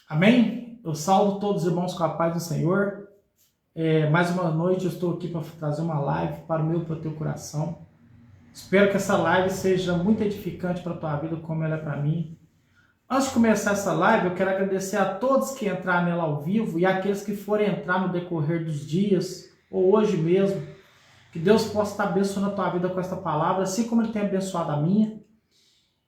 Amém? Eu saúdo todos os irmãos com a paz do Senhor. Mais uma noite eu estou aqui para trazer uma live para o meu e para o teu coração. Espero que essa live seja muito edificante para a tua vida, como ela é para mim. Antes de começar essa live, eu quero agradecer a todos que entraram nela ao vivo e aqueles que forem entrar no decorrer dos dias, ou hoje mesmo. Que Deus possa estar abençoando a tua vida com esta palavra, assim como Ele tem abençoado a minha.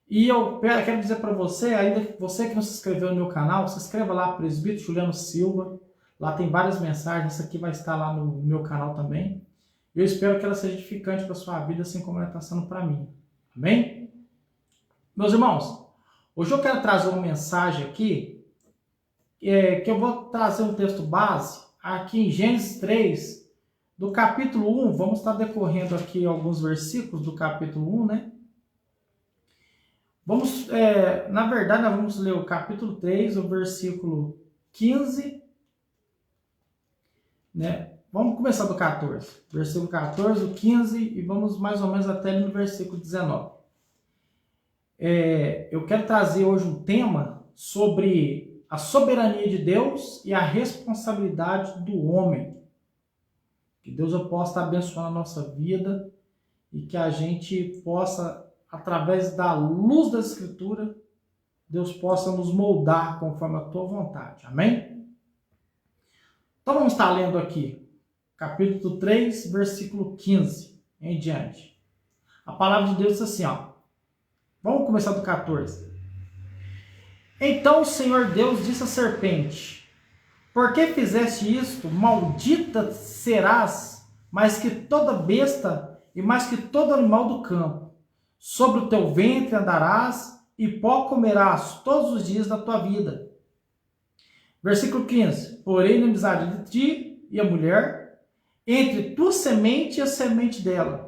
E eu quero dizer para você, ainda você que não se inscreveu no meu canal, se inscreva lá, Presbítero Juliano Silva. Lá tem várias mensagens, essa aqui vai estar lá no meu canal também. Eu espero que ela seja edificante para a sua vida, assim como ela está sendo para mim. Amém? Meus irmãos, hoje eu quero trazer uma mensagem aqui, que eu vou trazer um texto base, aqui em Gênesis 3, do capítulo 1. Vamos estar decorrendo aqui alguns versículos do capítulo 1, né? Na verdade, nós vamos ler o capítulo 3, o versículo 15, né? Vamos começar do 14, versículo 14, o 15, e vamos mais ou menos até no versículo 19. Eu quero trazer hoje um tema sobre a soberania de Deus e a responsabilidade do homem. Que Deus possa estar abençoando a nossa vida e que a gente possa, através da luz da Escritura, Deus possa nos moldar conforme a tua vontade. Amém? Então vamos estar lendo aqui, capítulo 3, versículo 15 em diante. A palavra de Deus diz assim, ó. Vamos começar do 14. Então o Senhor Deus disse à serpente: por que fizeste isto? Maldita serás, mais que toda besta e mais que todo animal do campo. Sobre o teu ventre andarás e pó comerás todos os dias da tua vida. Versículo 15. Porém, inimizade de ti e a mulher, entre tua semente e a semente dela.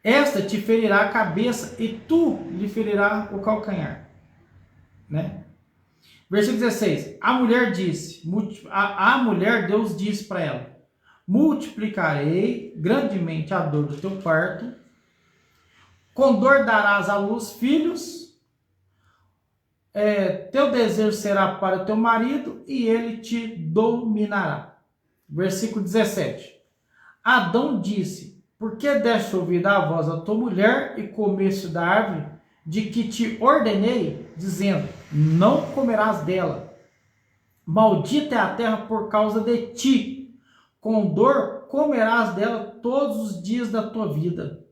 Esta te ferirá a cabeça e tu lhe ferirá o calcanhar. Né? Versículo 16. A mulher, Deus disse para ela: multiplicarei grandemente a dor do teu parto, com dor darás à luz filhos, teu desejo será para o teu marido e ele te dominará. Versículo 17. Adão disse: por que deste ouvir a voz da tua mulher e comeste da árvore de que te ordenei, dizendo: não comerás dela? Maldita é a terra por causa de ti, com dor comerás dela todos os dias da tua vida.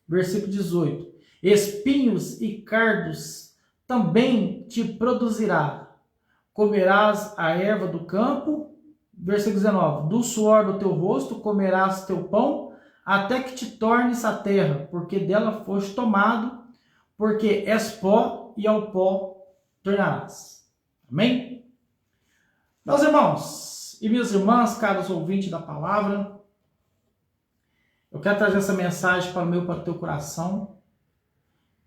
Versículo 18. Espinhos e cardos também te produzirá. Comerás a erva do campo. Versículo 19. Do suor do teu rosto comerás teu pão, até que te tornes a terra, porque dela foste tomado, porque és pó e ao pó tornarás. Amém? Meus irmãos e minhas irmãs, caros ouvintes da palavra, eu quero trazer essa mensagem para o meu e para o teu coração,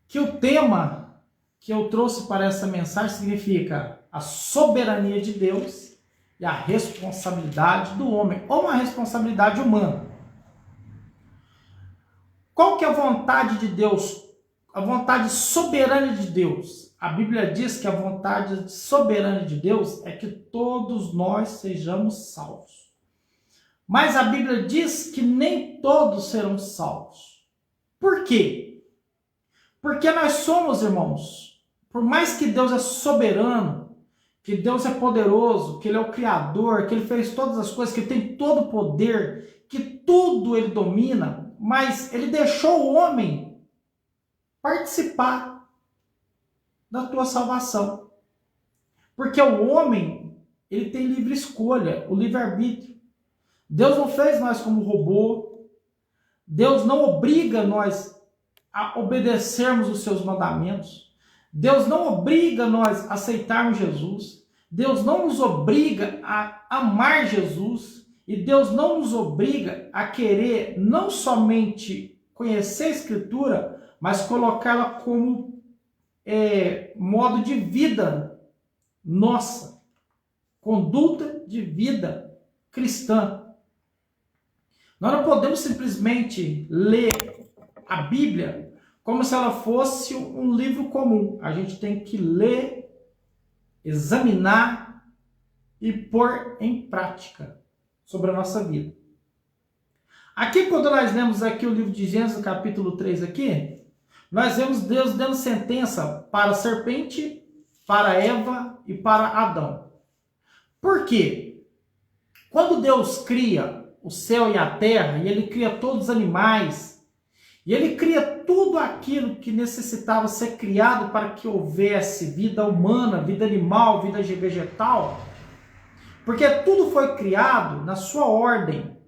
que o tema que eu trouxe para essa mensagem significa a soberania de Deus e a responsabilidade do homem, ou uma responsabilidade humana. Qual que é a vontade de Deus? A vontade soberana de Deus. A Bíblia diz que a vontade soberana de Deus é que todos nós sejamos salvos. Mas a Bíblia diz que nem todos serão salvos. Por quê? Porque nós somos, irmãos, por mais que Deus é soberano, que Deus é poderoso, que Ele é o Criador, que Ele fez todas as coisas, que Ele tem todo o poder, que tudo Ele domina, mas Ele deixou o homem participar da tua salvação. Porque o homem, ele tem livre escolha, o livre-arbítrio. Deus não fez nós como robô. Deus não obriga nós a obedecermos os seus mandamentos. Deus não obriga nós a aceitarmos Jesus. Deus não nos obriga a amar Jesus. E Deus não nos obriga a querer não somente conhecer a Escritura, mas colocá-la como modo de vida nossa, conduta de vida cristã. Nós não podemos simplesmente ler a Bíblia como se ela fosse um livro comum. A gente tem que ler examinar e pôr em prática sobre a nossa vida. Aqui, quando nós lemos aqui o livro de Gênesis, capítulo 3 aqui, nós vemos Deus dando sentença para a serpente, para Eva e para Adão. Por quê? Quando Deus cria o céu e a terra, e Ele cria todos os animais, e Ele cria tudo aquilo que necessitava ser criado para que houvesse vida humana, vida animal, vida vegetal, porque tudo foi criado na sua ordem.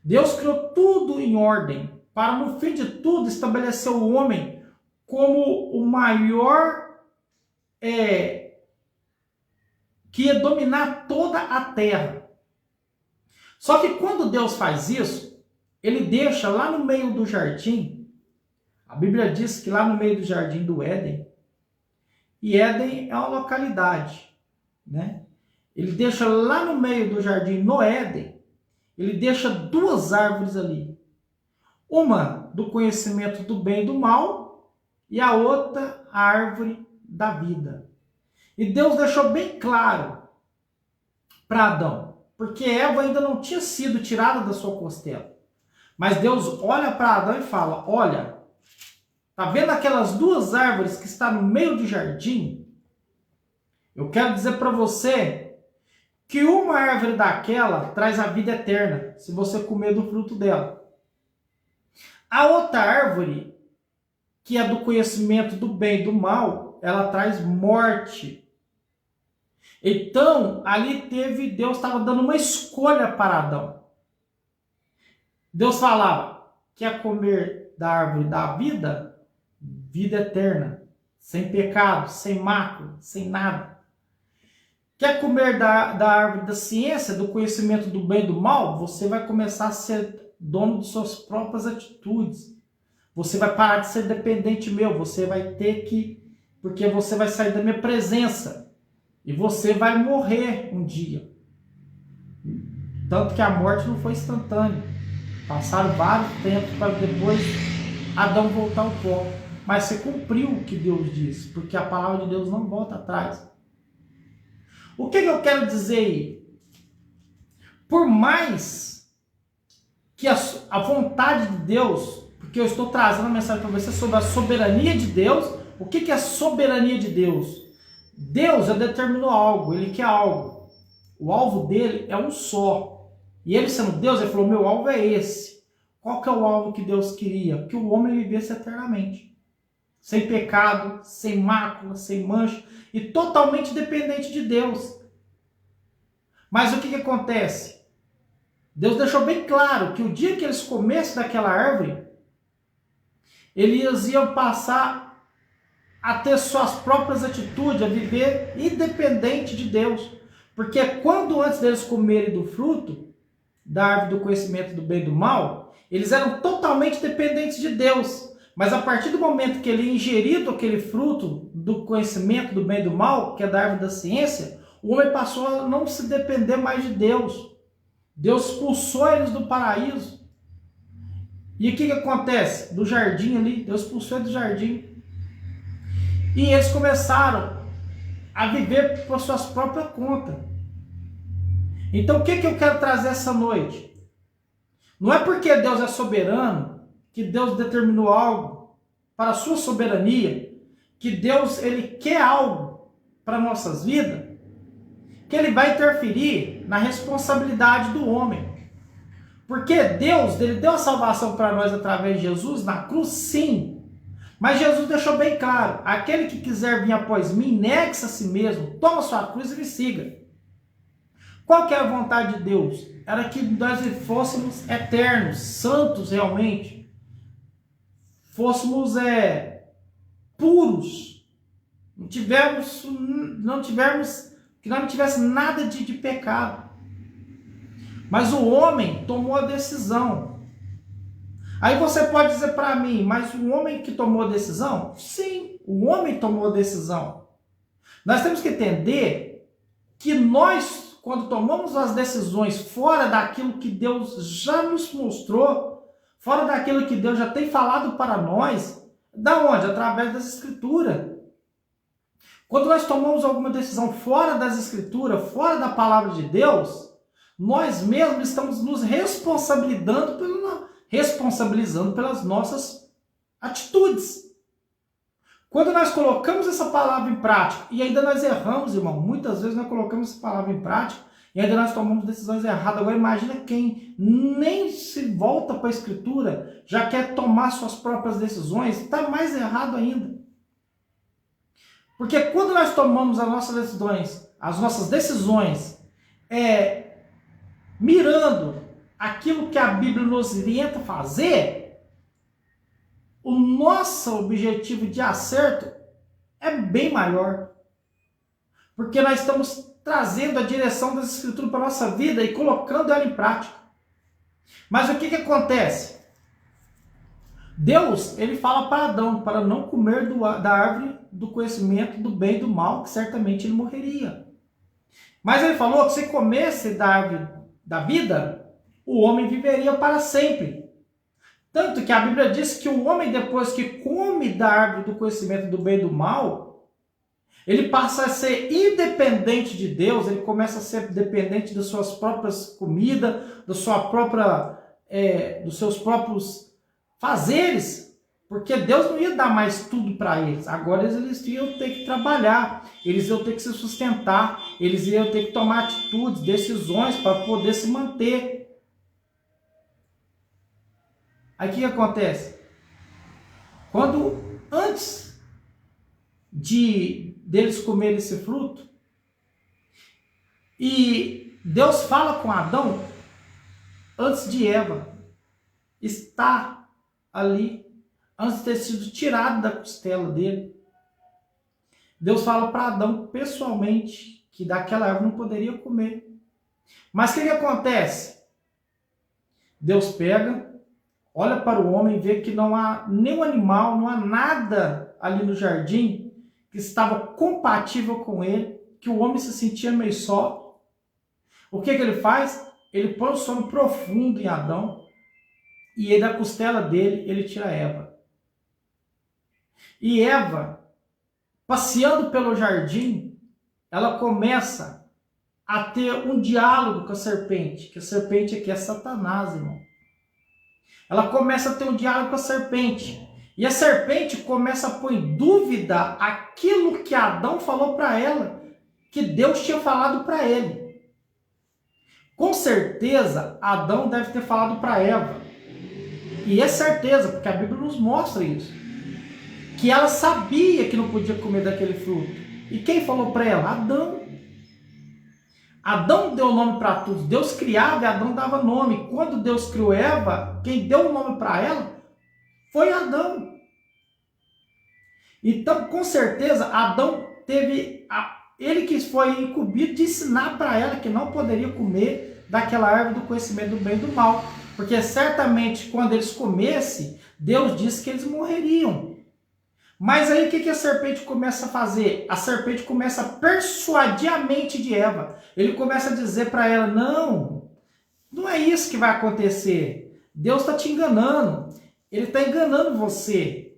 Deus criou tudo em ordem, para no fim de tudo estabelecer o homem como o maior que ia dominar toda a terra. Só que quando Deus faz isso, Ele deixa lá no meio do jardim, a Bíblia diz que lá no meio do jardim do Éden, e Éden é uma localidade, né? Ele deixa lá no meio do jardim, no Éden, Ele deixa duas árvores ali. Uma do conhecimento do bem e do mal, e a outra a árvore da vida. E Deus deixou bem claro para Adão, porque Eva ainda não tinha sido tirada da sua costela. Mas Deus olha para Adão e fala, olha, tá vendo aquelas duas árvores que estão no meio do jardim? Eu quero dizer para você que uma árvore daquela traz a vida eterna, se você comer do fruto dela. A outra árvore, que é do conhecimento do bem e do mal, ela traz morte. Então, ali Deus estava dando uma escolha para Adão. Deus falava, quer comer da árvore da vida? Vida eterna, sem pecado, sem mácula, sem nada. Quer comer da árvore da ciência, do conhecimento do bem e do mal? Você vai começar a ser dono de suas próprias atitudes. Você vai parar de ser dependente meu. Você vai ter que... Porque você vai sair da minha presença. E você vai morrer um dia. Tanto que a morte não foi instantânea. Passaram vários tempos para depois Adão voltar ao pó. Mas você cumpriu o que Deus disse. Porque a palavra de Deus não volta atrás. O que eu quero dizer aí? Por mais que a vontade de Deus, porque eu estou trazendo a mensagem para você sobre a soberania de Deus, o que é a soberania de Deus? Deus já determinou algo, Ele quer algo. O alvo dele é um só. E Ele sendo Deus, Ele falou, meu alvo é esse. Qual que é o alvo que Deus queria? Que o homem vivesse eternamente. Sem pecado, sem mácula, sem mancha. E totalmente dependente de Deus. Mas o que acontece? Deus deixou bem claro que o dia que eles comessem daquela árvore, eles iam passar a ter suas próprias atitudes, a viver independente de Deus. Porque quando antes deles comerem do fruto, da árvore do conhecimento do bem e do mal, eles eram totalmente dependentes de Deus. Mas a partir do momento que ele ingerido aquele fruto do conhecimento do bem e do mal, que é da árvore da ciência, o homem passou a não se depender mais de Deus. Deus expulsou eles do paraíso. E o que acontece? Do jardim ali, Deus expulsou eles do jardim. E eles começaram a viver por suas próprias contas. Então o que eu quero trazer essa noite? Não é porque Deus é soberano, que Deus determinou algo para a sua soberania, que Deus ele quer algo para nossas vidas, que Ele vai interferir na responsabilidade do homem. Porque Deus, Ele deu a salvação para nós através de Jesus na cruz, sim. Mas Jesus deixou bem claro, aquele que quiser vir após mim, negue-se a si mesmo, toma sua cruz e me siga. Qual que é a vontade de Deus? Era que nós fôssemos eternos, santos realmente. Fôssemos puros. Que não tivesse nada de pecado. Mas o homem tomou a decisão. Aí você pode dizer para mim, mas o homem que tomou a decisão? Sim, o homem tomou a decisão. Nós temos que entender que nós, quando tomamos as decisões fora daquilo que Deus já nos mostrou, fora daquilo que Deus já tem falado para nós, da onde? Através das Escrituras. Quando nós tomamos alguma decisão fora das Escrituras, fora da palavra de Deus, nós mesmos estamos nos responsabilizando pelas nossas atitudes. Quando nós colocamos essa palavra em prática, e ainda nós erramos, irmão, muitas vezes nós colocamos essa palavra em prática, e ainda nós tomamos decisões erradas. Agora imagina quem nem se volta para a Escritura, já quer tomar suas próprias decisões, está mais errado ainda. Porque quando nós tomamos as nossas decisões mirando aquilo que a Bíblia nos orienta a fazer, o nosso objetivo de acerto é bem maior. Porque nós estamos trazendo a direção das Escrituras para a nossa vida e colocando ela em prática. Mas o que acontece? Deus, ele fala para Adão para não comer da árvore do conhecimento do bem e do mal, que certamente ele morreria. Mas ele falou que se comesse da árvore da vida, o homem viveria para sempre. Tanto que a Bíblia diz que o homem, depois que come da árvore do conhecimento do bem e do mal, ele passa a ser independente de Deus, ele começa a ser dependente das suas próprias comidas, dos seus próprios fazeres, porque Deus não ia dar mais tudo para eles. Agora eles iam ter que trabalhar, eles iam ter que se sustentar, eles iam ter que tomar atitudes, decisões para poder se manter. Aí o que acontece? Quando antes deles comerem esse fruto, e Deus fala com Adão, antes de Eva estar ali, antes de ter sido tirado da costela dele, Deus fala para Adão pessoalmente que daquela árvore não poderia comer. Mas o que acontece? Deus pega, olha para o homem e vê que não há nenhum animal, não há nada ali no jardim que estava compatível com ele, que o homem se sentia meio só. O que ele faz? Ele põe um sono profundo em Adão e da costela dele ele tira Eva. E Eva, passeando pelo jardim, ela começa a ter um diálogo com a serpente, que a serpente aqui é Satanás, irmão. Ela começa a ter um diálogo com a serpente. E a serpente começa a pôr em dúvida aquilo que Adão falou para ela, que Deus tinha falado para ele. Com certeza, Adão deve ter falado para Eva. E é certeza, porque a Bíblia nos mostra isso. Que ela sabia que não podia comer daquele fruto. E quem falou para ela? Adão. Adão deu nome para tudo. Deus criava e Adão dava nome. Quando Deus criou Eva, quem deu o nome para ela foi Adão. Então, com certeza, Adão ele que foi incumbido de ensinar para ela que não poderia comer daquela árvore do conhecimento do bem e do mal. Porque certamente, quando eles comessem, Deus disse que eles morreriam. Mas aí o que a serpente começa a fazer? A serpente começa a persuadir a mente de Eva. Ele começa a dizer para ela, não é isso que vai acontecer. Deus está te enganando. Ele está enganando você.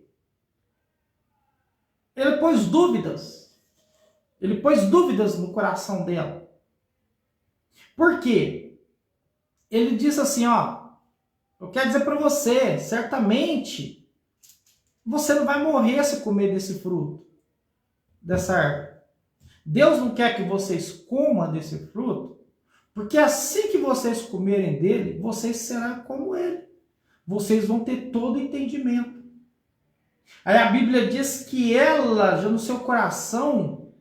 Ele pôs dúvidas. Ele pôs dúvidas no coração dela. Por quê? Ele disse assim, eu quero dizer para você, certamente você não vai morrer se comer desse fruto, dessa árvore. Deus não quer que vocês comam desse fruto, porque assim que vocês comerem dele, vocês serão como ele. Vocês vão ter todo o entendimento. Aí a Bíblia diz que ela, já no seu coração,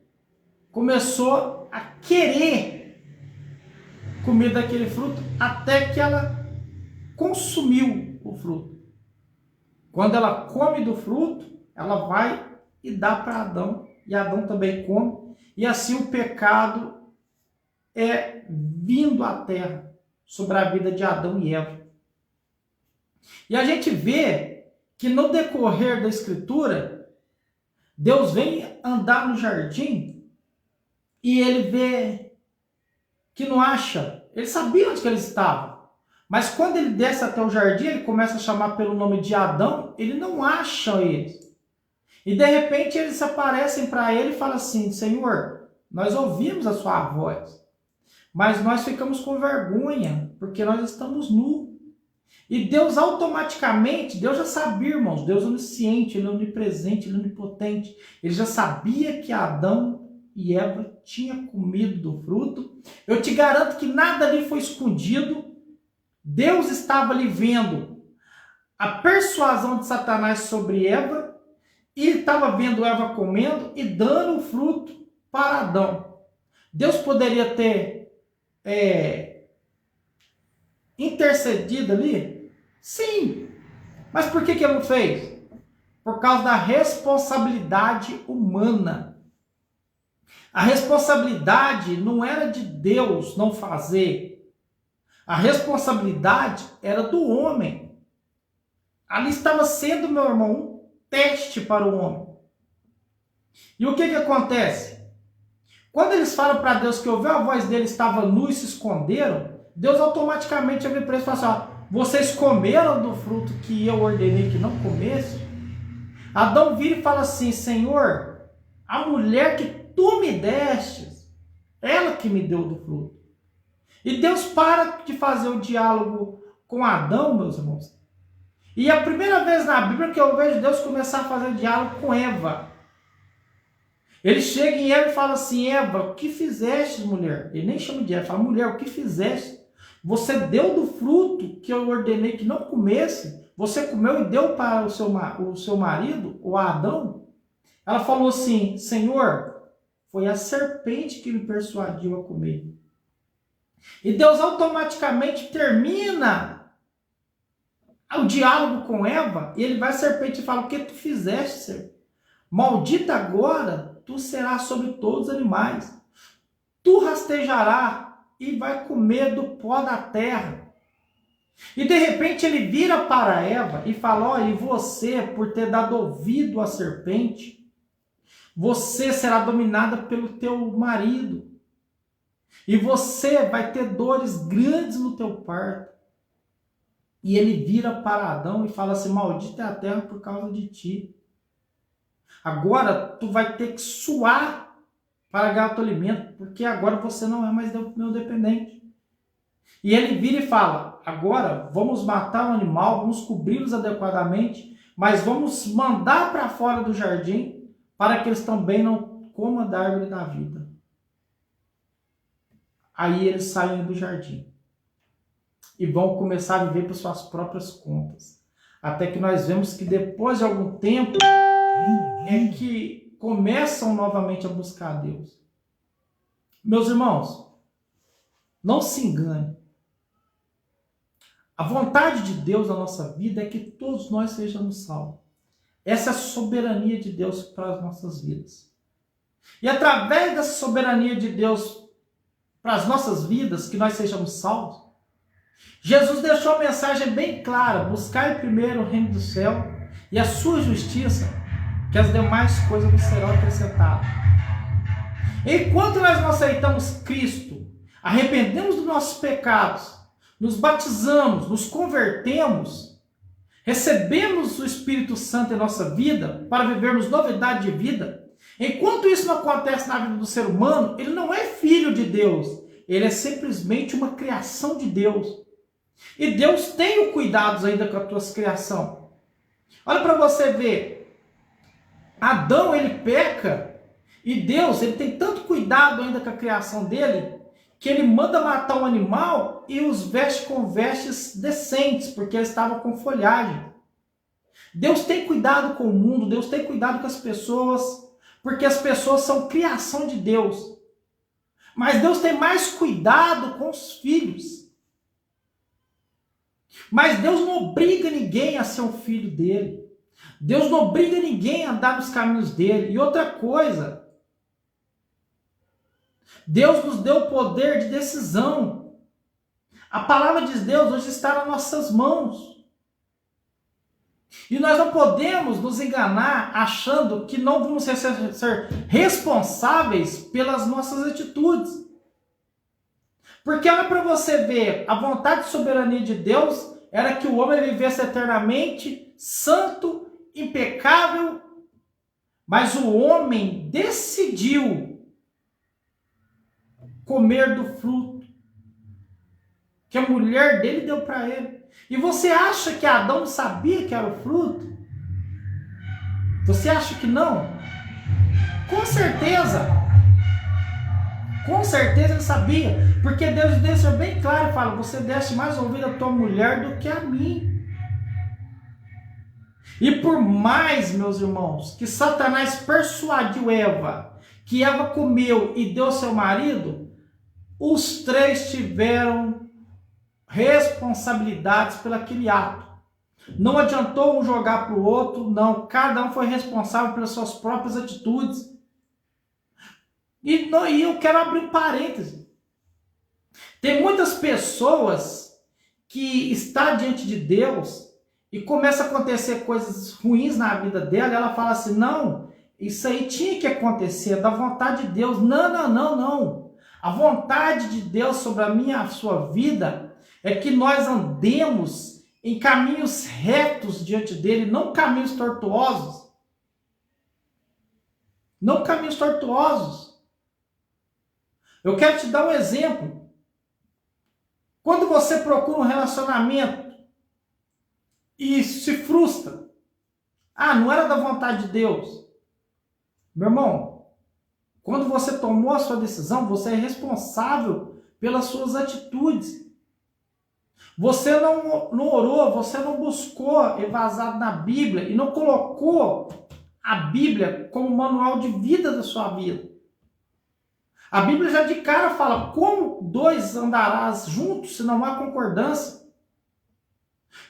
começou a querer comer daquele fruto, até que ela consumiu o fruto. Quando ela come do fruto, ela vai e dá para Adão, e Adão também come, e assim o pecado é vindo à terra, sobre a vida de Adão e Eva. E a gente vê que no decorrer da Escritura, Deus vem andar no jardim, e ele vê que não acha, ele sabia onde que ele estava. Mas quando ele desce até o jardim, ele começa a chamar pelo nome de Adão, ele não acha eles. E de repente eles aparecem para ele e falam assim: Senhor, nós ouvimos a sua voz, mas nós ficamos com vergonha, porque nós estamos nus. E Deus automaticamente, Deus já sabia, irmãos, Deus é onisciente, Ele é onipresente, Ele é onipotente. Ele já sabia que Adão e Eva tinham comido do fruto. Eu te garanto que nada ali foi escondido. Deus estava ali vendo a persuasão de Satanás sobre Eva, e estava vendo Eva comendo e dando o fruto para Adão. Deus poderia ter intercedido ali? Sim. Mas por que ele não fez? Por causa da responsabilidade humana. A responsabilidade não era de Deus não fazer. A responsabilidade era do homem. Ali estava sendo, meu irmão, um teste para o homem. E o que acontece? Quando eles falam para Deus que ouviu a voz dele, estava nu e se esconderam, Deus automaticamente abre para eles e fala assim: ó, vocês comeram do fruto que eu ordenei que não comesse? Adão vira e fala assim: Senhor, a mulher que tu me destes, ela que me deu do fruto. E Deus para de fazer o diálogo com Adão, meus irmãos. E é a primeira vez na Bíblia que eu vejo Deus começar a fazer diálogo com Eva. Ele chega em Eva e fala assim: Eva, o que fizeste, mulher? Ele nem chama de Eva, ele fala: mulher, o que fizeste? Você deu do fruto que eu ordenei que não comesse? Você comeu e deu para o seu marido, o Adão? Ela falou assim: Senhor, foi a serpente que me persuadiu a comer. E Deus automaticamente termina o diálogo com Eva, e ele vai à serpente e fala: o que tu fizeste, Senhor? Maldita agora tu serás sobre todos os animais. Tu rastejarás e vai comer do pó da terra. E de repente ele vira para Eva e fala: olha, e você, por ter dado ouvido à serpente, você será dominada pelo teu marido. E você vai ter dores grandes no teu parto. E ele vira para Adão e fala assim: maldita é a terra por causa de ti. Agora tu vai ter que suar para ganhar o teu alimento, porque agora você não é mais meu dependente. E ele vira e fala: agora vamos matar o animal, vamos cobri-los adequadamente, mas vamos mandar para fora do jardim para que eles também não comam da árvore da vida. Aí eles saem do jardim e vão começar a viver por suas próprias contas. Até que nós vemos que depois de algum tempo é que começam novamente a buscar a Deus. Meus irmãos, não se engane. A vontade de Deus na nossa vida é que todos nós sejamos salvos. Essa é a soberania de Deus para as nossas vidas. E através dessa soberania de Deus para as nossas vidas, que nós sejamos salvos, Jesus deixou a mensagem bem clara: buscai primeiro o reino do céu e a sua justiça, que as demais coisas vos serão acrescentadas. Enquanto nós não aceitamos Cristo, arrependemos dos nossos pecados, nos batizamos, nos convertemos, recebemos o Espírito Santo em nossa vida para vivermos novidade de vida, enquanto isso não acontece na vida do ser humano, ele não é filho de Deus, ele é simplesmente uma criação de Deus. E Deus tem o cuidado ainda com a tua criação. Olha para você ver. Adão, ele peca, e Deus, ele tem tanto cuidado ainda com a criação dele, que ele manda matar um animal e os veste com vestes decentes, porque eles estavam com folhagem. Deus tem cuidado com o mundo, Deus tem cuidado com as pessoas, porque as pessoas são criação de Deus. Mas Deus tem mais cuidado com os filhos. Mas Deus não obriga ninguém a ser um filho dele. Deus não obriga ninguém a andar nos caminhos dele. E outra coisa, Deus nos deu o poder de decisão. A palavra de Deus hoje está nas nossas mãos. E nós não podemos nos enganar achando que não vamos ser responsáveis pelas nossas atitudes. Porque olha para você ver, a vontade de soberania de Deus era que o homem vivesse eternamente santo, impecável Mas o homem decidiu comer do fruto que a mulher dele deu para ele. E você acha que Adão sabia que era o fruto? Você acha que não? Com certeza. Com certeza ele sabia. Porque Deus deixa bem claro e fala: você deste mais ouvido à tua mulher do que a mim. E por mais, meus irmãos, que Satanás persuadiu Eva, que Eva comeu e deu ao seu marido, os três tiveram responsabilidades pelo aquele ato. Não adiantou um jogar para o outro, não. Cada um foi responsável pelas suas próprias atitudes. E eu quero abrir um parêntese. Tem muitas pessoas que estão diante de Deus e começa a acontecer coisas ruins na vida dela, e ela fala assim: não, isso aí tinha que acontecer, da vontade de Deus. Não. A vontade de Deus sobre a minha, a sua vida, é que nós andemos em caminhos retos diante dele, não caminhos tortuosos. Não caminhos tortuosos. Eu quero te dar um exemplo. Quando você procura um relacionamento e se frustra, não era da vontade de Deus. Meu irmão, quando você tomou a sua decisão, você é responsável pelas suas atitudes. Você não orou, você não buscou embasado na Bíblia e não colocou a Bíblia como manual de vida da sua vida. A Bíblia já de cara fala: como dois andarás juntos se não há concordância?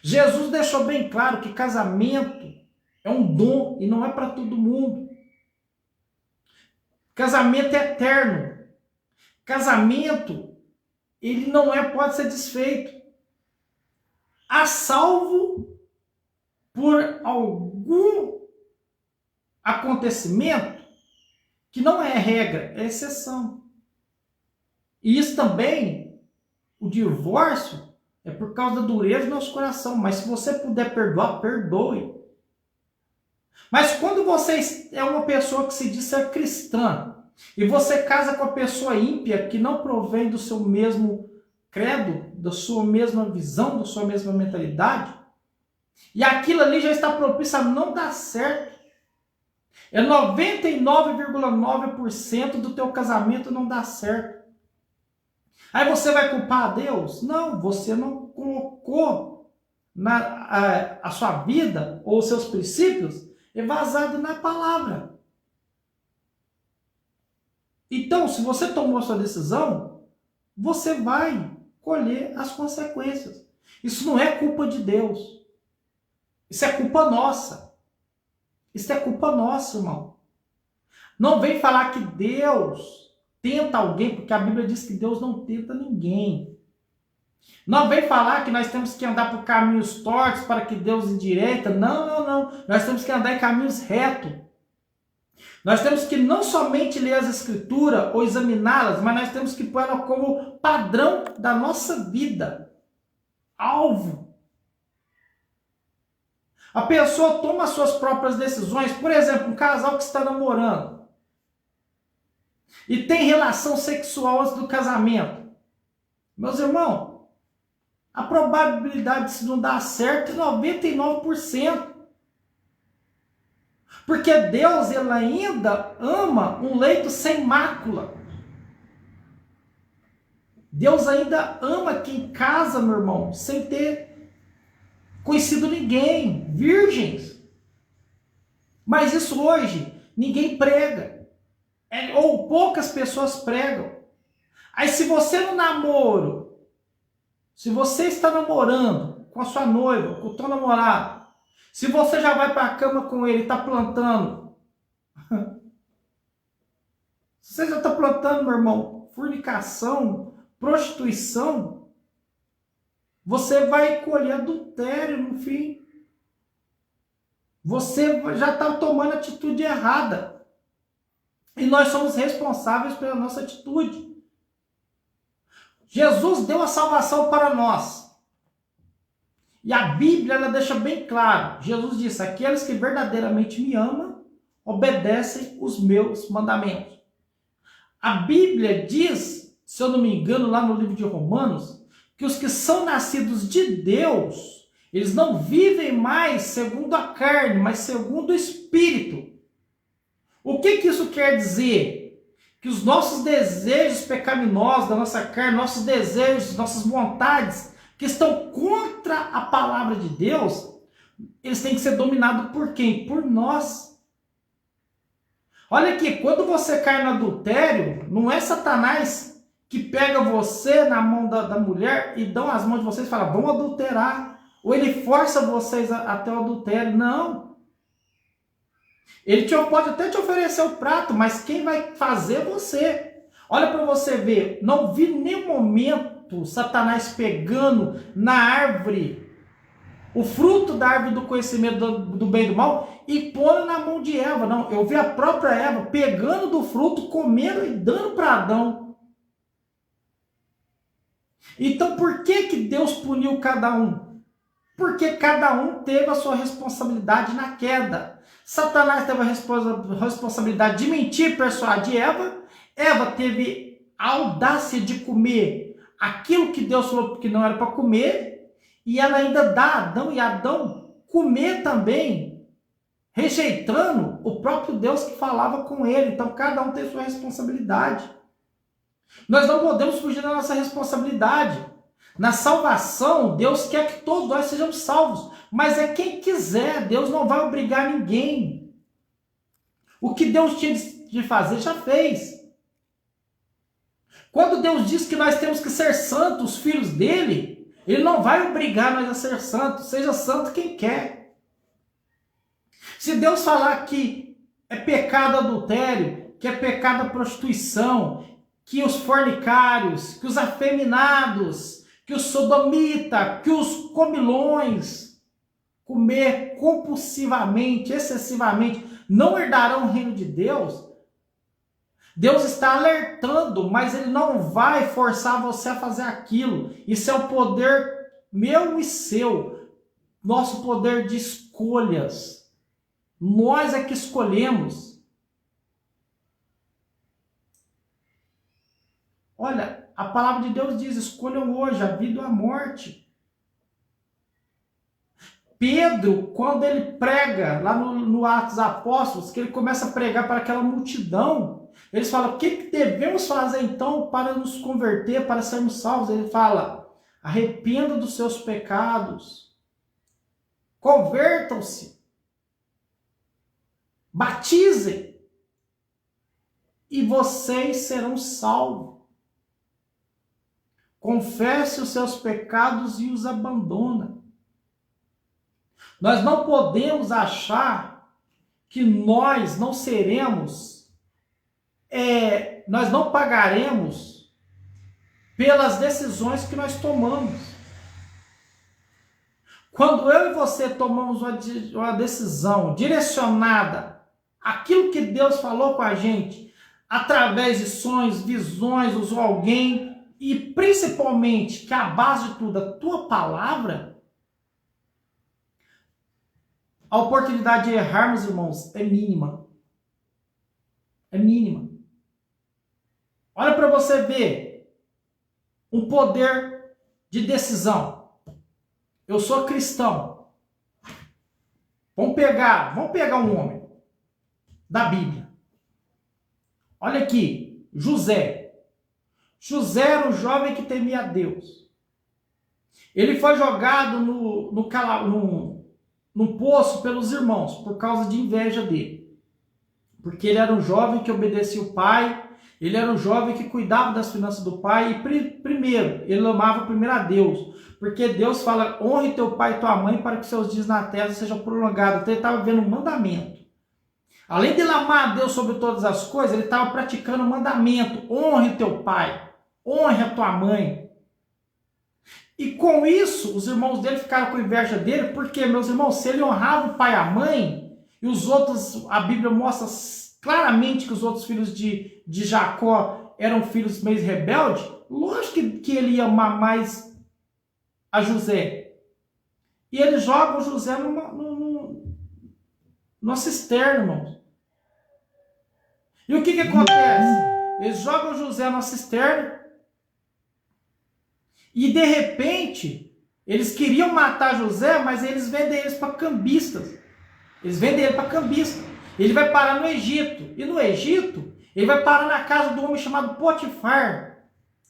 Jesus deixou bem claro que casamento é um dom e não é para todo mundo. Casamento é eterno. Casamento, ele não pode ser desfeito. A salvo por algum acontecimento que não é regra, é exceção. E isso também, o divórcio, é por causa da dureza do nosso coração. Mas se você puder perdoar, perdoe. Mas quando você é uma pessoa que se diz ser cristã, e você casa com a pessoa ímpia, que não provém do seu mesmo credo, da sua mesma visão, da sua mesma mentalidade, e aquilo ali já está propício a não dar certo, é 99,9% do teu casamento não dá certo. Aí você vai culpar a Deus? Não, você não colocou a sua vida ou os seus princípios embasado na palavra. Então, se você tomou a sua decisão, você vai colher as consequências. Isso não é culpa de Deus. Isso é culpa nossa. Isso é culpa nossa, irmão. Não vem falar que Deus tenta alguém, porque a Bíblia diz que Deus não tenta ninguém. Não vem falar que nós temos que andar por caminhos tortos para que Deus endireita. Não. Nós temos que andar em caminhos retos. Nós temos que não somente ler as Escrituras ou examiná-las, mas nós temos que pôr ela como padrão da nossa vida. Alvo. A pessoa toma as suas próprias decisões. Por exemplo, um casal que está namorando e tem relação sexual antes do casamento. Meus irmãos, a probabilidade de isso não dar certo é 99%. Porque Deus, ele ainda ama um leito sem mácula. Deus ainda ama quem casa, meu irmão, sem ter conhecido ninguém, virgens. Mas isso hoje ninguém prega. Ou poucas pessoas pregam. Aí se você no namoro, se você está namorando com a sua noiva, com o teu namorado, se você já vai para a cama com ele e está plantando, você já está plantando, meu irmão, fornicação, prostituição, você vai colher adultério no fim. Você já está tomando atitude errada. E nós somos responsáveis pela nossa atitude. Jesus deu a salvação para nós. E a Bíblia ela deixa bem claro. Jesus disse: aqueles que verdadeiramente me amam, obedecem os meus mandamentos. A Bíblia diz, se eu não me engano, lá no livro de Romanos, que os que são nascidos de Deus, eles não vivem mais segundo a carne, mas segundo o Espírito. O que isso quer dizer? Que os nossos desejos pecaminosos da nossa carne, nossos desejos, nossas vontades, que estão contra a palavra de Deus, eles têm que ser dominados por quem? Por nós. Olha aqui, quando você cai no adultério, não é Satanás que pega você na mão da mulher e dão as mãos de vocês e fala, vamos adulterar. Ou ele força vocês até o adultério. Não. Ele pode até te oferecer o prato, mas quem vai fazer é você. Olha para você ver, não vi em nenhum momento Satanás pegando na árvore, o fruto da árvore do conhecimento do bem e do mal, e pondo na mão de Eva. Não, eu vi a própria Eva pegando do fruto, comendo e dando para Adão. Então por que Deus puniu cada um? Porque cada um teve a sua responsabilidade na queda. Satanás teve a responsabilidade de mentir, persuadir Eva. Eva teve a audácia de comer aquilo que Deus falou que não era para comer. E ela ainda dá a Adão, e Adão comer também, rejeitando o próprio Deus que falava com ele. Então cada um tem sua responsabilidade. Nós não podemos fugir da nossa responsabilidade. Na salvação, Deus quer que todos nós sejamos salvos, mas é quem quiser, Deus não vai obrigar ninguém. O que Deus tinha de fazer, já fez. Quando Deus diz que nós temos que ser santos, filhos dele, ele não vai obrigar nós a ser santos, seja santo quem quer. Se Deus falar que é pecado adultério, que é pecado a prostituição, que os fornicários, que os afeminados, que os sodomitas, que os comilões, comer compulsivamente, excessivamente, não herdarão o reino de Deus, Deus está alertando, mas ele não vai forçar você a fazer aquilo. Isso é o poder meu e seu, nosso poder de escolhas. Nós é que escolhemos. Olha, a palavra de Deus diz, escolham hoje a vida ou a morte. Pedro, quando ele prega lá no Atos dos Apóstolos, que ele começa a pregar para aquela multidão, eles falam, o que devemos fazer então para nos converter, para sermos salvos? Ele fala, arrependa dos seus pecados, convertam-se, batizem, e vocês serão salvos. Confesse os seus pecados e os abandona. Nós não podemos achar que nós não seremos, nós não pagaremos pelas decisões que nós tomamos. Quando eu e você tomamos uma decisão direcionada àquilo que Deus falou com a gente, através de sonhos, visões, usou alguém, e principalmente, que a base de tudo, a tua palavra, a oportunidade de errarmos, irmãos, é mínima. É mínima. Olha para você ver um poder de decisão. Eu sou cristão. Vamos pegar um homem da Bíblia. Olha aqui, José. José era um jovem que temia a Deus. Ele foi jogado no poço pelos irmãos, por causa de inveja dele. Porque ele era um jovem que obedecia o pai, ele era um jovem que cuidava das finanças do pai, e primeiro, ele amava primeiro a Deus. Porque Deus fala, honre teu pai e tua mãe para que seus dias na terra sejam prolongados. Então ele estava vendo um mandamento. Além de ele amar a Deus sobre todas as coisas, ele estava praticando um mandamento, honre teu pai. Honre a tua mãe. E com isso, os irmãos dele ficaram com inveja dele, porque, meus irmãos, se ele honrava o pai e a mãe, e os outros, a Bíblia mostra claramente que os outros filhos de Jacó eram filhos meio rebeldes, lógico que ele ia amar mais a José. E ele joga o José numa cisterna, irmãos. E o que acontece? Eles jogam José na cisterna e de repente eles queriam matar José, mas eles vendem eles para cambistas. Eles vendem ele para cambista. Ele vai parar no Egito. E no Egito, ele vai parar na casa do homem chamado Potifar,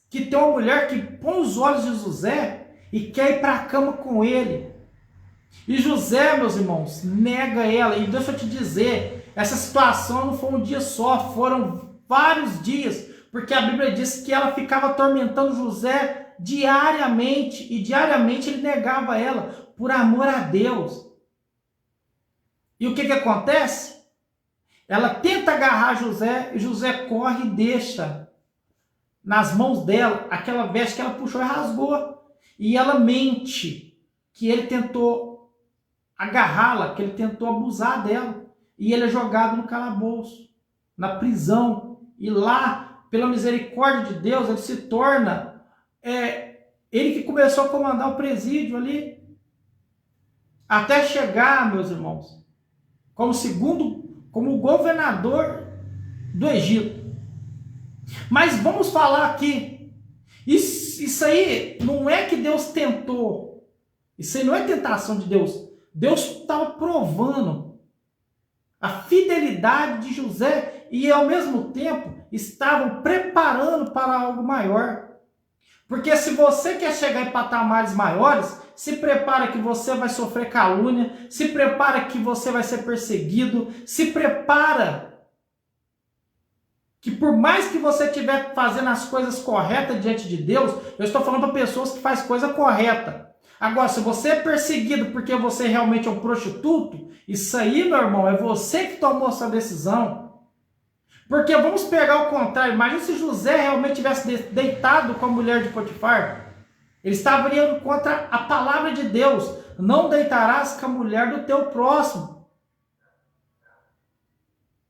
que tem uma mulher que põe os olhos de José e quer ir para a cama com ele. E José, meus irmãos, nega ela. E deixa eu te dizer, essa situação não foi um dia só, foram vários dias, porque a Bíblia diz que ela ficava atormentando José diariamente, e diariamente ele negava ela, por amor a Deus. E o que acontece? Ela tenta agarrar José, e José corre e deixa nas mãos dela aquela veste que ela puxou e rasgou. E ela mente que ele tentou agarrá-la, que ele tentou abusar dela. E ele é jogado no calabouço, na prisão. E lá, pela misericórdia de Deus, ele se torna ele que começou a comandar o presídio ali, até chegar, meus irmãos, como governador do Egito. Mas vamos falar aqui, isso aí não é que Deus tentou, isso aí não é tentação de Deus. Deus estava provando a fidelidade de José e ao mesmo tempo estavam preparando para algo maior. Porque se você quer chegar em patamares maiores, se prepara que você vai sofrer calúnia, se prepara que você vai ser perseguido, se prepara que por mais que você estiver fazendo as coisas corretas diante de Deus, eu estou falando para pessoas que fazem coisa correta. Agora, se você é perseguido porque você realmente é um prostituto, isso aí, meu irmão, é você que tomou essa decisão. Porque vamos pegar o contrário. Imagina se José realmente tivesse deitado com a mulher de Potifar. Ele estava indo contra a palavra de Deus. Não deitarás com a mulher do teu próximo.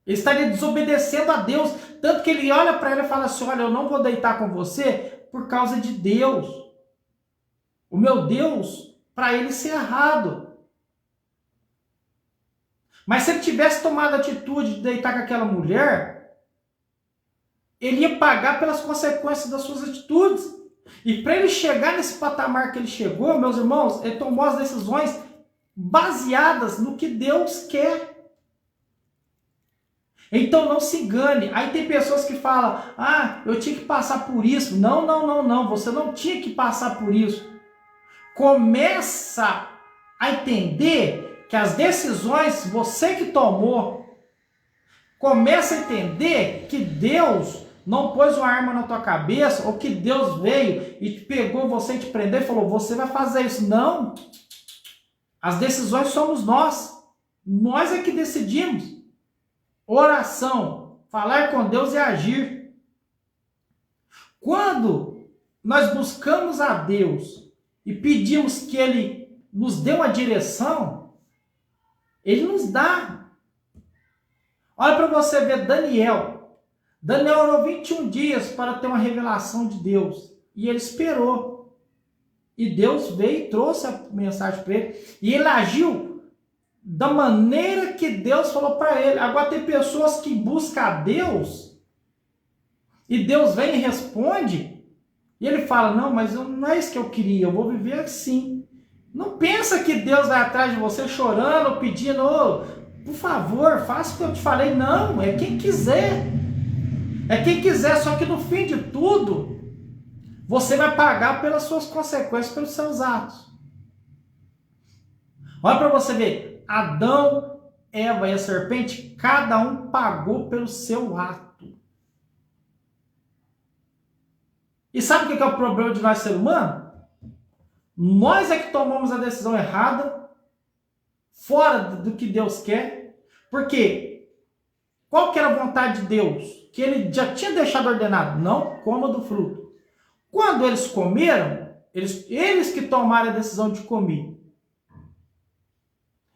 Ele estaria desobedecendo a Deus. Tanto que ele olha para ela e fala assim: olha, eu não vou deitar com você por causa de Deus. O meu Deus, para ele ser errado. Mas se ele tivesse tomado a atitude de deitar com aquela mulher, ele ia pagar pelas consequências das suas atitudes. E para ele chegar nesse patamar que ele chegou, meus irmãos, ele tomou as decisões baseadas no que Deus quer. Então não se engane. Aí tem pessoas que falam: ah, eu tinha que passar por isso. Não, você não tinha que passar por isso. Começa a entender que as decisões você que tomou. Começa a entender que Deus não pôs uma arma na tua cabeça, ou que Deus veio e pegou você e te prendeu e falou: você vai fazer isso. Não. As decisões somos nós. Nós é que decidimos. Oração, falar com Deus e agir. Quando nós buscamos a Deus e pedimos que Ele nos dê uma direção, Ele nos dá. Olha para você ver Daniel. Daniel orou 21 dias para ter uma revelação de Deus. E ele esperou. E Deus veio e trouxe a mensagem para ele. E ele agiu da maneira que Deus falou para ele. Agora tem pessoas que buscam a Deus. E Deus vem e responde. E ele fala: não, mas não é isso que eu queria. Eu vou viver assim. Não pensa que Deus vai atrás de você chorando, pedindo: oh, por favor, faça o que eu te falei. Não, é quem quiser. É quem quiser, só que no fim de tudo, você vai pagar pelas suas consequências, pelos seus atos. Olha para você ver, Adão, Eva e a serpente, cada um pagou pelo seu ato. E sabe o que é o problema de nós, ser humano? Nós é que tomamos a decisão errada, fora do que Deus quer, porque qual que era a vontade de Deus? Que ele já tinha deixado ordenado: não coma do fruto. Quando eles comeram, eles que tomaram a decisão de comer.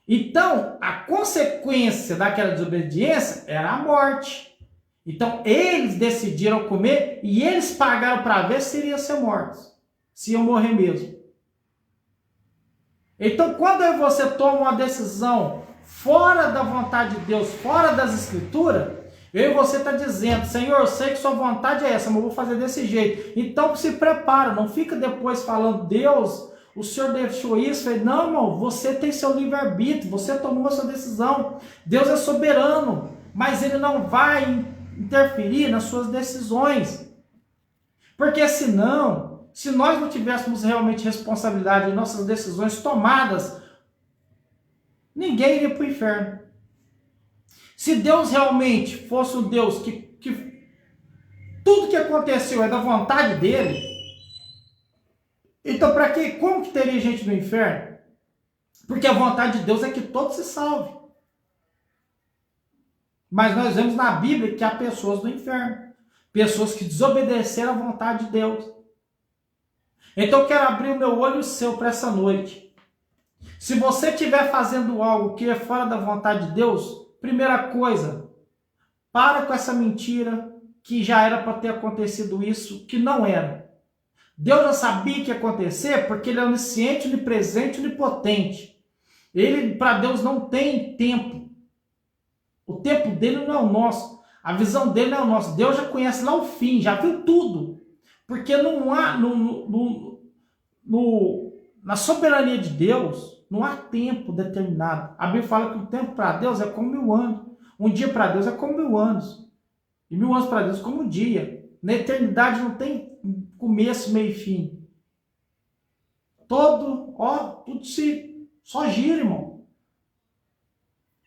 Então, a consequência daquela desobediência era a morte. Então, eles decidiram comer e eles pagaram para ver se iriam ser mortos, se iam morrer mesmo. Então, quando você toma uma decisão fora da vontade de Deus, fora das Escrituras, Eu e você está dizendo, Senhor, eu sei que sua vontade é essa, mas eu vou fazer desse jeito. Então se prepara, não fica depois falando, Deus, o Senhor deixou isso. Falei, não, irmão, você tem seu livre-arbítrio, você tomou a sua decisão. Deus é soberano, mas Ele não vai interferir nas suas decisões. Porque senão, se nós não tivéssemos realmente responsabilidade em nossas decisões tomadas, ninguém iria para o inferno. Se Deus realmente fosse um Deus que tudo que aconteceu é da vontade dele, então para quê? Como que teria gente no inferno? Porque a vontade de Deus é que todos se salvem. Mas nós vemos na Bíblia que há pessoas no inferno, pessoas que desobedeceram à vontade de Deus. Então eu quero abrir o meu olho e o seu para essa noite. Se você estiver fazendo algo que é fora da vontade de Deus, primeira coisa, para com essa mentira que já era para ter acontecido isso, que não era. Deus já sabia que ia acontecer porque Ele é onisciente, onipresente, onipotente. Para Deus não tem tempo. O tempo dele não é o nosso. A visão dele não é o nosso. Deus já conhece lá o fim, já viu tudo. Porque não há, na soberania de Deus, não há tempo determinado. A Bíblia fala que o tempo para Deus é como 1000 anos. Um dia para Deus é como 1000 anos. E 1000 anos para Deus é como um dia. Na eternidade não tem começo, meio e fim. Tudo só gira, irmão.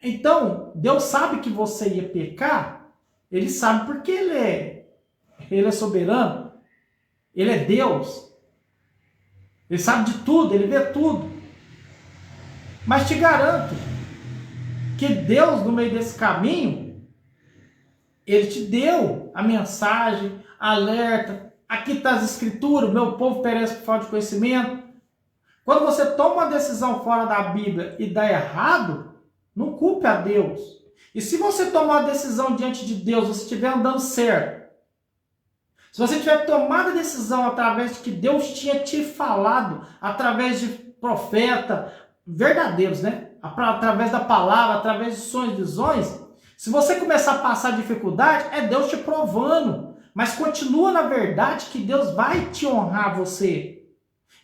Então, Deus sabe que você ia pecar. Ele sabe porque Ele é soberano. Ele é Deus. Ele sabe de tudo, Ele vê tudo. Mas te garanto que Deus, no meio desse caminho, Ele te deu a mensagem, alerta. Aqui está as escrituras, meu povo perece por falta de conhecimento. Quando você toma uma decisão fora da Bíblia e dá errado, não culpe a Deus. E se você tomar uma decisão diante de Deus, você estiver andando certo, se você tiver tomado a decisão através de que Deus tinha te falado, através de profeta, verdadeiros, né? Através da palavra, através de sonhos e visões, se você começar a passar dificuldade, é Deus te provando. Mas continua na verdade que Deus vai te honrar você.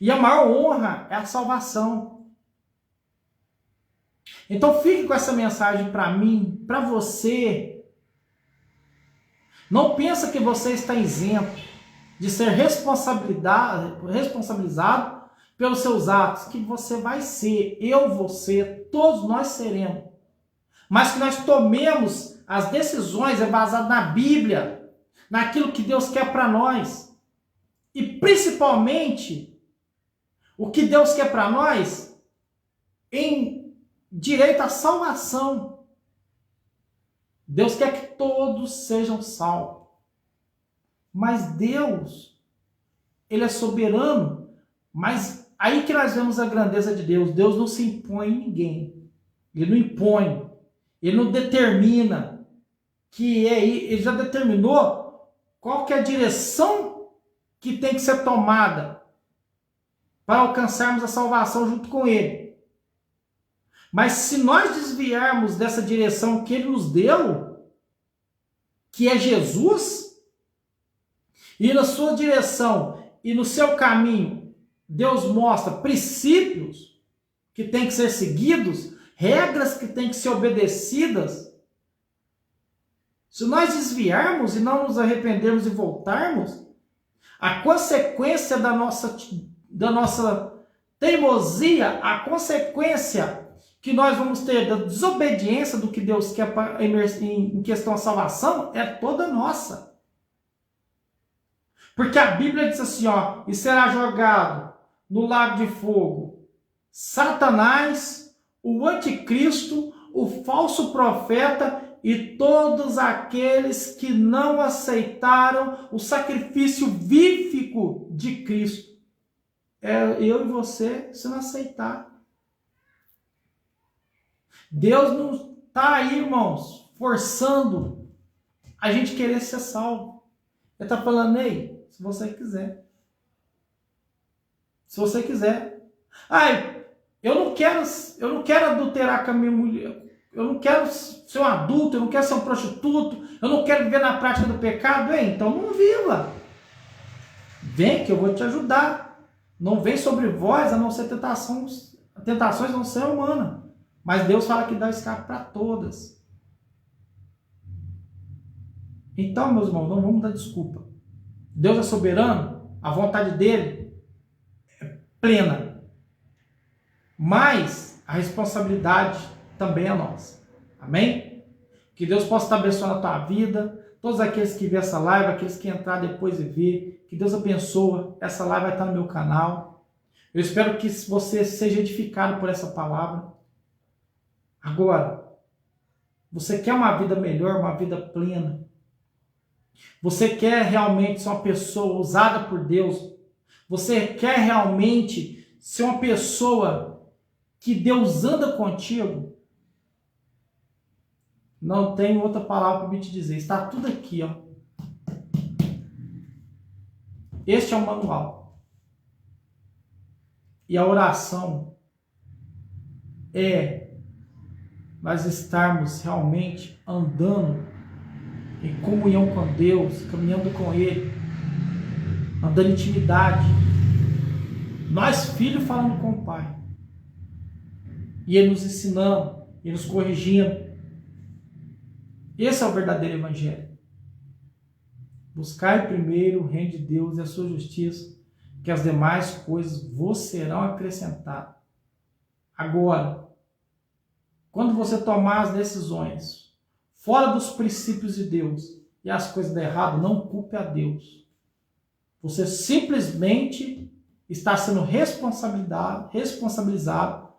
E a maior honra é a salvação. Então fique com essa mensagem para mim, para você. Não pensa que você está isento de ser responsabilizado pelos seus atos, que você vai ser, eu vou ser, todos nós seremos. Mas que nós tomemos as decisões baseadas na Bíblia, naquilo que Deus quer para nós. E principalmente, o que Deus quer para nós em direito à salvação. Deus quer que todos sejam salvos. Mas Deus, Ele é soberano. Mas aí que nós vemos a grandeza de Deus. Deus não se impõe em ninguém. Ele não impõe. Ele não determina. Ele já determinou qual que é a direção que tem que ser tomada para alcançarmos a salvação junto com Ele. Mas se nós desviarmos dessa direção que Ele nos deu, que é Jesus, e na sua direção e no seu caminho, Deus mostra princípios que têm que ser seguidos, regras que têm que ser obedecidas. Se nós desviarmos e não nos arrependermos e voltarmos, a consequência da nossa teimosia, a consequência que nós vamos ter da desobediência do que Deus quer em questão da salvação é toda nossa. Porque a Bíblia diz assim, e será jogado no lago de fogo Satanás, o anticristo, o falso profeta e todos aqueles que não aceitaram o sacrifício vífico de Cristo. É eu e você, se não aceitar. Deus não está aí, irmãos, forçando a gente querer ser salvo. Ele está falando, ei, se você quiser. Se você quiser. Eu não quero adulterar com a minha mulher. eu não quero ser um adulto, eu não quero ser um prostituto, eu não quero viver na prática do pecado. Então não viva. Vem que eu vou te ajudar. Não vem sobre vós a não ser tentações não ser humana. Mas Deus fala que dá escape para todas. Então, meus irmãos, não vamos dar desculpa. Deus é soberano, a vontade dele é plena. Mas a responsabilidade também é nossa. Amém? Que Deus possa estar abençoando a tua vida. Todos aqueles que vê essa live, aqueles que entrar depois e ver, que Deus abençoe. Essa live vai estar no meu canal. Eu espero que você seja edificado por essa palavra. Agora, você quer uma vida melhor, uma vida plena? Você quer realmente ser uma pessoa usada por Deus? Você quer realmente ser uma pessoa que Deus anda contigo? Não tem outra palavra para me te dizer. Está tudo aqui, ó. Este é o manual. E a oração é nós estarmos realmente andando em comunhão com Deus, caminhando com Ele, andando em intimidade. Nós, filhos, falando com o Pai. E Ele nos ensinando, Ele nos corrigindo. Esse é o verdadeiro Evangelho. Buscai primeiro o reino de Deus e a sua justiça, que as demais coisas vos serão acrescentadas. Agora, quando você tomar as decisões fora dos princípios de Deus e as coisas dão errado, não culpe a Deus. Você simplesmente está sendo responsabilizado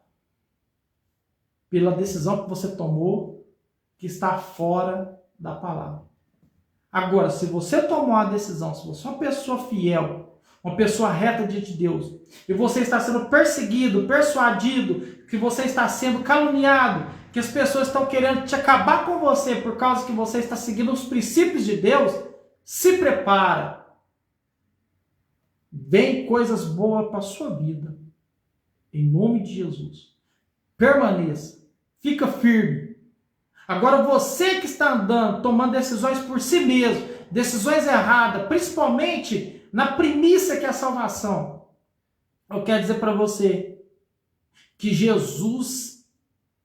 pela decisão que você tomou, que está fora da palavra. Agora, se você tomou uma decisão, se você é uma pessoa fiel, uma pessoa reta diante de Deus, e você está sendo perseguido, persuadido, que você está sendo caluniado, que as pessoas estão querendo te acabar com você por causa que você está seguindo os princípios de Deus, se prepara. Vem coisas boas para a sua vida. Em nome de Jesus. Permaneça. Fica firme. Agora você que está andando, tomando decisões por si mesmo, decisões erradas, principalmente na premissa que é a salvação, eu quero dizer para você que Jesus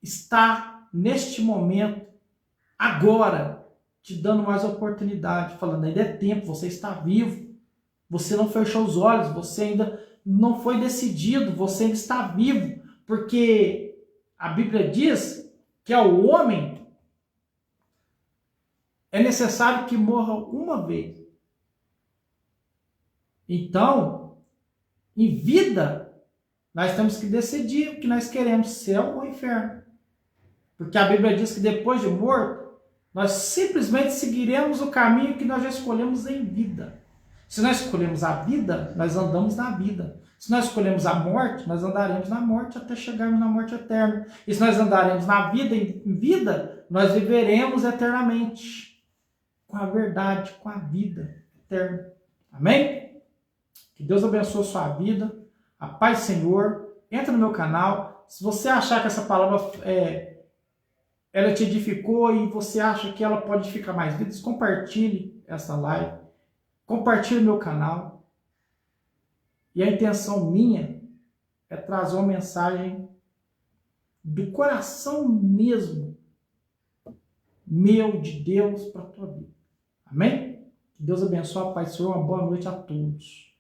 está neste momento, agora, te dando mais oportunidade, falando, ainda é tempo, você está vivo, você não fechou os olhos, você ainda não foi decidido, você ainda está vivo, porque a Bíblia diz que ao homem é necessário que morra uma vez. Então, em vida, nós temos que decidir o que nós queremos, céu ou inferno. Porque a Bíblia diz que depois de morto, nós simplesmente seguiremos o caminho que nós já escolhemos em vida. Se nós escolhemos a vida, nós andamos na vida. Se nós escolhemos a morte, nós andaremos na morte até chegarmos na morte eterna. E se nós andaremos na vida em vida, nós viveremos eternamente. Com a verdade, com a vida eterna. Amém? Que Deus abençoe a sua vida. A paz do Senhor. Entra no meu canal. Se você achar que essa palavra ela te edificou e você acha que ela pode edificar mais vidas, compartilhe essa live. Compartilhe meu canal. E a intenção minha é trazer uma mensagem do coração mesmo, meu, de Deus, para a tua vida. Amém? Que Deus abençoe, a paz do Senhor, uma boa noite a todos.